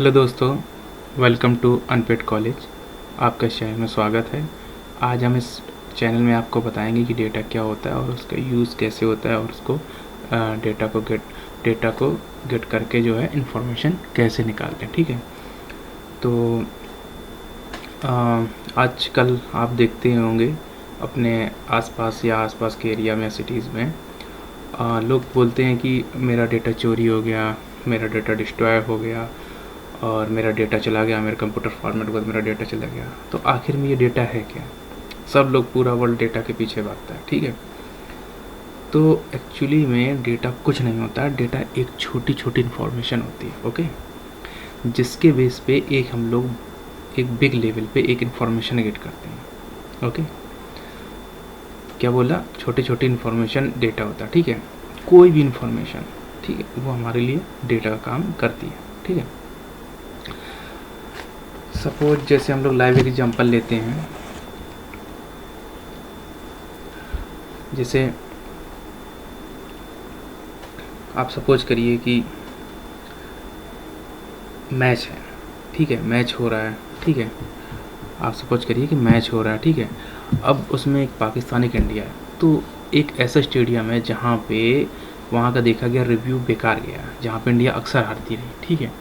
Hello दोस्तों, welcome to unpaid college. आपका इस चैनल में स्वागत है। आज हम इस चैनल में आपको बताएंगे कि डेटा क्या होता है और उसका यूज़ कैसे होता है और उसको डेटा को गेट करके जो है इंफॉर्मेशन कैसे निकालते हैं। ठीक है, तो आजकल आप देखते होंगे अपने आसपास या आसपास के एरिया में, सिटीज़ में लोग बोलते हैं कि मेरा डेटा चोरी हो गया, मेरा डेटा डिस्ट्रॉय हो गया और मेरा डेटा चला गया, मेरे कंप्यूटर फॉर्मेट के बाद मेरा डेटा चला गया। तो आखिर में ये डेटा है क्या? सब लोग, पूरा वर्ल्ड डेटा के पीछे भागता है। ठीक है, तो एक्चुअली में डेटा कुछ नहीं होता है। डेटा एक छोटी छोटी इन्फॉर्मेशन होती है, ओके, जिसके बेस पे हम लोग एक बिग लेवल पे एक इन्फॉर्मेशन गेट करते हैं। ओके, क्या बोला? छोटी छोटी इन्फॉर्मेशन डेटा होता है। ठीक है, कोई भी इन्फॉर्मेशन, ठीक है, वो हमारे लिए डेटा का काम करती है। ठीक है, सपोज जैसे हम लोग लाइव एग्जांपल लेते हैं, जैसे आप सपोज करिए कि मैच है। ठीक है, मैच हो रहा है। ठीक है, आप सपोज करिए कि मैच हो रहा है। ठीक है, अब उसमें एक पाकिस्तान एक इंडिया है, तो एक ऐसा स्टेडियम है जहाँ पे वहाँ का देखा गया रिव्यू बेकार गया, जहाँ पे इंडिया अक्सर हारती रही। ठीक है,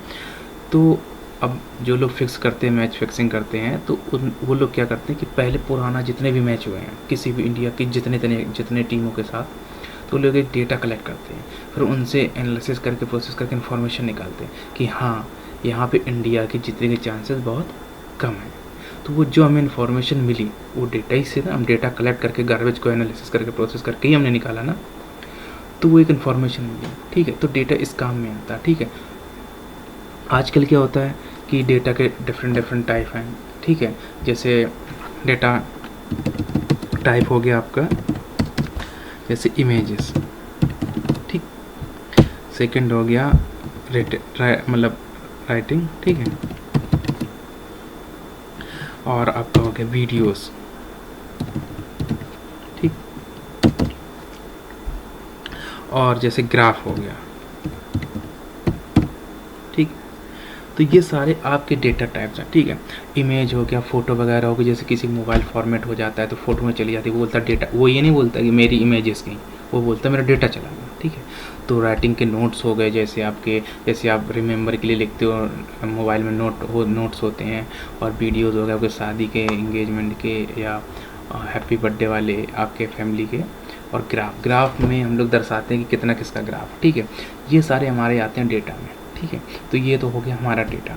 तो अब जो लोग फिक्स करते हैं, मैच फिक्सिंग करते हैं, तो वो लोग क्या करते हैं कि पहले पुराना जितने भी मैच हुए हैं किसी भी इंडिया के जितने टीमों के साथ, तो लोग एक डेटा कलेक्ट करते हैं, फिर उनसे एनालिसिस करके प्रोसेस करके इन्फॉर्मेशन निकालते हैं कि हाँ, यहाँ पे इंडिया के जीतने के चांसेस बहुत कम हैं। तो वो जो हमें इन्फॉर्मेशन मिली वो डेटा ही से ना, हम डेटा कलेक्ट करके गार्बेज को एनालिसिस करके प्रोसेस करके ही हमने निकाला ना, तो वो एक इन्फॉर्मेशन मिली। ठीक है, तो डेटा इस काम में आता है। ठीक है, आजकल क्या होता है कि डेटा के डिफरेंट टाइप हैं। ठीक है, जैसे डेटा टाइप हो गया आपका, जैसे इमेजेस। ठीक, सेकंड हो गया मतलब राइटिंग। ठीक है, और आपका हो गया वीडियोस। ठीक, और जैसे ग्राफ हो गया। ठीक, तो ये सारे आपके डेटा टाइप्स हैं। ठीक है, इमेज हो गया, फ़ोटो वगैरह हो गई, जैसे किसी मोबाइल फॉर्मेट हो जाता है तो फ़ोटो में चली जाती है, वो बोलता है डेटा। वो ये नहीं बोलता कि मेरी इमेजेस गई, वो बोलता है मेरा डेटा चला गया। ठीक है, तो राइटिंग के नोट्स हो गए, जैसे आप रिमेंबर के लिए लिखते हो मोबाइल में नोट्स होते हैं, और वीडियोज़ हो गए आपके शादी के, इंगेजमेंट के, या हैप्पी बर्थडे वाले आपके फैमिली के। और ग्राफ में हम लोग दर्शाते हैं कि कितना किसका ग्राफ। ठीक है, ये सारे हमारे आते हैं डेटा में। ठीक है, तो ये तो हो गया हमारा डेटा।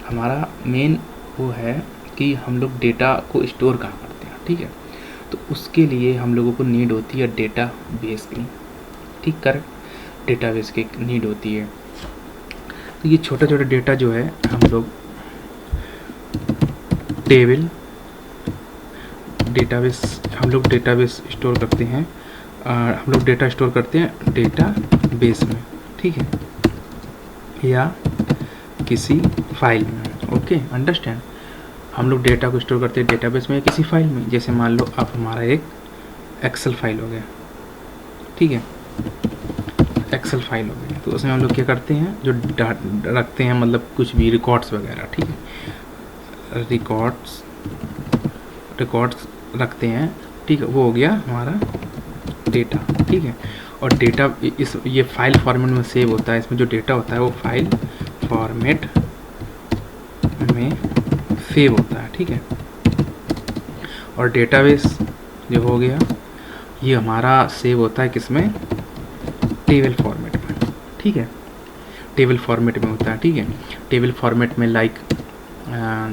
हमारा मेन वो है कि हम लोग डेटा को स्टोर कहाँ करते हैं। ठीक है, तो उसके लिए हम लोगों को नीड होती है डेटा बेस की। ठीक, करेक्ट, डेटा बेस की नीड होती है। तो ये छोटा छोटा डेटा जो है हम लोग डेटाबेस स्टोर करते हैं। हम लोग डेटा स्टोर करते हैं डेटा बेस में। ठीक है, या किसी फाइल में। Okay, understand. हम लोग डेटा को स्टोर करते हैं डेटाबेस में या किसी फाइल में। जैसे मान लो आप हमारा एक एक्सेल फाइल हो गया। ठीक है, एक्सेल फाइल हो गया, तो उसमें हम लोग क्या करते हैं, जो रखते हैं मतलब कुछ भी रिकॉर्ड्स वगैरह। ठीक है, रिकॉर्ड्स रखते हैं। ठीक है, वो हो गया हमारा डेटा। ठीक है, और डेटा ये फाइल फॉर्मेट में सेव होता है। इसमें जो डेटा होता है वो फाइल फॉर्मेट में सेव होता है। ठीक है, और डेटाबेस जो हो गया ये हमारा सेव होता है किसमें? टेबल फॉर्मेट में। ठीक है, टेबल फॉर्मेट में होता है। ठीक है, टेबल फॉर्मेट में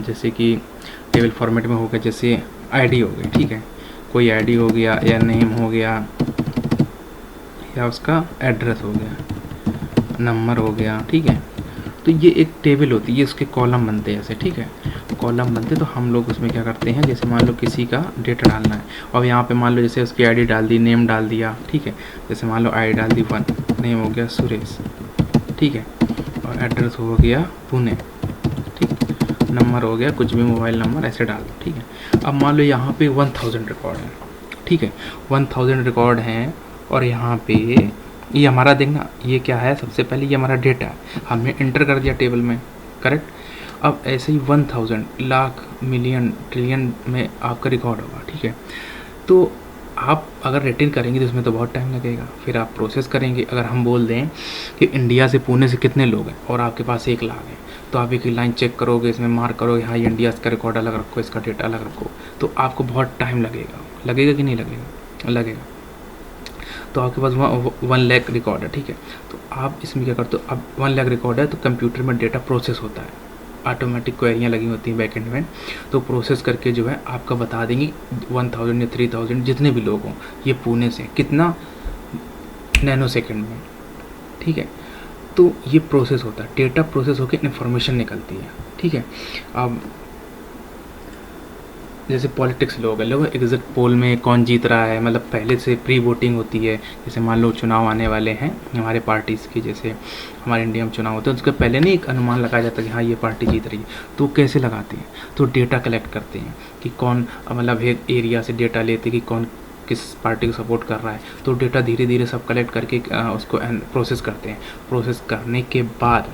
जैसे कि टेबल फॉर्मेट में हो गया, जैसे आईडी हो गई। ठीक है, कोई आईडी हो गया, या नेम हो गया, या उसका एड्रेस हो गया, नंबर हो गया। ठीक है, तो ये एक टेबल होती है, ये उसके कॉलम बनते हैं ऐसे। ठीक है, कॉलम बनते, तो हम लोग उसमें क्या करते हैं, जैसे मान लो किसी का डेटा डालना है, और यहाँ पे मान लो जैसे उसकी आईडी डाल दी, नेम डाल दिया। ठीक है, जैसे मान लो आईडी डाल दी 1, नेम हो गया सुरेश। ठीक है, और एड्रेस हो गया पुणे। ठीक, नंबर हो गया कुछ भी, मोबाइल नंबर ऐसे डाल दो। ठीक है, अब मान लो यहाँ पे 1000 रिकॉर्ड है। ठीक है, 1000 रिकॉर्ड हैं, और यहाँ पे ये हमारा देखना, ये क्या है, सबसे पहले ये हमारा डेटा है, हमने इंटर कर दिया टेबल में। करेक्ट। अब ऐसे ही 1000 लाख मिलियन ट्रिलियन में आपका रिकॉर्ड होगा, ठीक है। तो आप अगर रिटेन करेंगे तो इसमें तो बहुत टाइम लगेगा, फिर आप प्रोसेस करेंगे। अगर हम बोल दें कि इंडिया से पुणे से कितने लोग हैं और आपके पास 1 लाख है, तो आप एक लाइन चेक करोगे, इसमें मार्क करोगे हाँ ये इंडिया का रिकॉर्ड अलग रखो, इसका डेटा अलग रखो, तो आपको बहुत टाइम लगेगा कि नहीं लगेगा। तो आपके पास 1 लाख रिकॉर्ड है, ठीक है। तो आप इसमें क्या करते हो, अब 1 लाख रिकॉर्ड है तो कंप्यूटर में डेटा प्रोसेस होता है, ऑटोमेटिक क्वेरियाँ लगी होती हैं बैकएंड में, तो प्रोसेस करके जो है आपका बता देंगी 1000 या 3000 जितने भी लोग हों ये पुणे से कितना नैनो सेकेंड में, ठीक है। तो ये प्रोसेस होता है, डेटा प्रोसेस होकर इन्फॉर्मेशन निकलती है, ठीक है। अब जैसे पॉलिटिक्स लोग एग्जिट पोल में कौन जीत रहा है, मतलब पहले से प्री वोटिंग होती है। जैसे मान लो चुनाव आने वाले हैं हमारे पार्टीज़ की, जैसे हमारे इंडिया में चुनाव होते हैं, उसके पहले नहीं एक अनुमान लगाया जाता है कि हाँ ये पार्टी जीत रही है। तो कैसे लगाते हैं, तो डेटा कलेक्ट करते हैं कि कौन, मतलब एक एरिया से डेटा लेते हैं कि कौन किस पार्टी को सपोर्ट कर रहा है। तो डेटा धीरे धीरे सब कलेक्ट करके उसको प्रोसेस करते हैं। प्रोसेस करने के बाद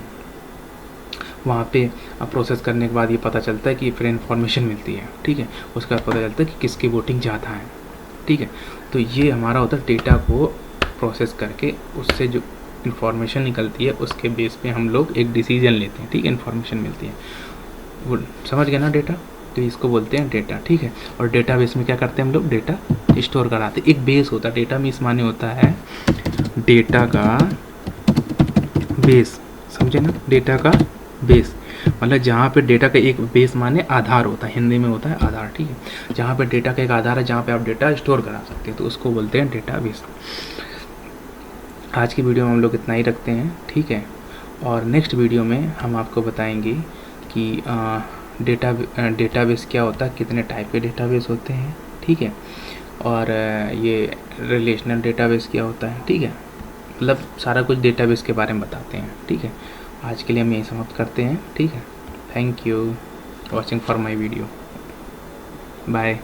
वहाँ पे प्रोसेस करने के बाद ये पता चलता है कि फिर इन्फॉर्मेशन मिलती है, ठीक है। उसका पता चलता है कि किसकी वोटिंग ज़्यादा है, ठीक है। तो ये हमारा होता है डेटा को प्रोसेस करके उससे जो इन्फॉर्मेशन निकलती है उसके बेस पे हम लोग एक डिसीजन लेते हैं, ठीक है। इन्फॉर्मेशन मिलती है, वो समझ गए ना डेटा, तो इसको बोलते हैं डेटा, ठीक है। और डेटा बेस में क्या करते हैं हम लोग, डेटा स्टोर कराते हैं। एक बेस होता है, डेटा में इस माने होता है डेटा का बेस, समझे ना, डेटा का बेस मतलब जहाँ पे डेटा का एक बेस माने आधार होता है, हिंदी में होता है आधार, ठीक है। जहाँ पे डेटा का एक आधार है, जहाँ पे आप डेटा स्टोर करा सकते हैं, तो उसको बोलते हैं डेटा बेस। आज की वीडियो में हम लोग इतना ही रखते हैं, ठीक है। और नेक्स्ट वीडियो में हम आपको बताएंगे कि डेटाबेस क्या होता है, कितने टाइप के डेटाबेस होते हैं, ठीक है। और ये रिलेशनल डेटाबेस क्या होता है, ठीक है। मतलब सारा कुछ डेटाबेस के बारे में बताते हैं, ठीक है। आज के लिए हम यही समाप्त करते हैं, ठीक है। Thank you watching for my video, bye.